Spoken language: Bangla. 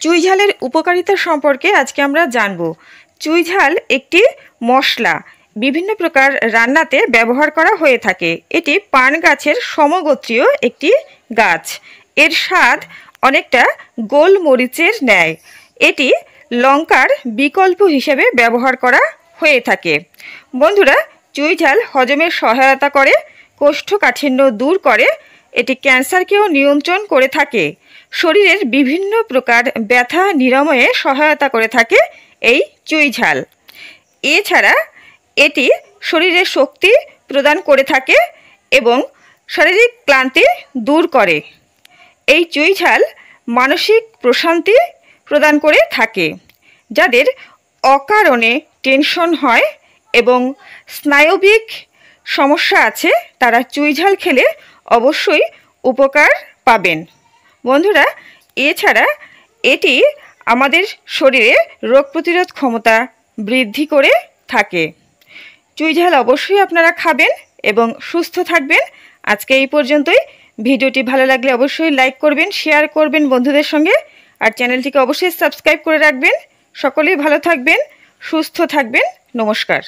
চুই ঝালের উপকারিতা সম্পর্কে আজকে আমরা জানব। চুই ঝাল একটি মশলা, বিভিন্ন প্রকার রান্নাতে ব্যবহার করা হয়ে থাকে। এটি পান গাছের সমগোত্রীয় একটি গাছ। এর স্বাদ অনেকটা গোলমরিচের ন্যায়। এটি লঙ্কার বিকল্প হিসেবে ব্যবহার করা হয়ে থাকে। বন্ধুরা, চুই ঝাল হজমের সহায়তা করে, কোষ্ঠকাঠিন্য দূর করে, এটি ক্যান্সারকেও নিয়ন্ত্রণ করে থাকে, শরীরের বিভিন্ন প্রকার ব্যথা নিরাময়ে সহায়তা করে থাকে এই চুই ঝাল। এছাড়া এটি শরীরে শক্তি প্রদান করে থাকে এবং শারীরিক ক্লান্তি দূর করে। এই চুই ঝাল মানসিক প্রশান্তি প্রদান করে থাকে। যাদের অকারণে টেনশন হয় এবং স্নায়বিক সমস্যা আছে, তারা চুই ঝাল খেলে অবশ্যই উপকার পাবেন। বন্ধুরা, এছাড়া এটি আমাদের শরীরে রোগ প্রতিরোধ ক্ষমতা বৃদ্ধি করে থাকে। চুই ঝাল অবশ্যই আপনারা খাবেন এবং সুস্থ থাকবেন। আজকে এই পর্যন্তই। ভিডিওটি ভালো লাগলে অবশ্যই লাইক করবেন, শেয়ার করবেন বন্ধুদের সঙ্গে, আর চ্যানেলটিকে অবশ্যই সাবস্ক্রাইব করে রাখবেন। সকলেই ভালো থাকবেন, সুস্থ থাকবেন। নমস্কার।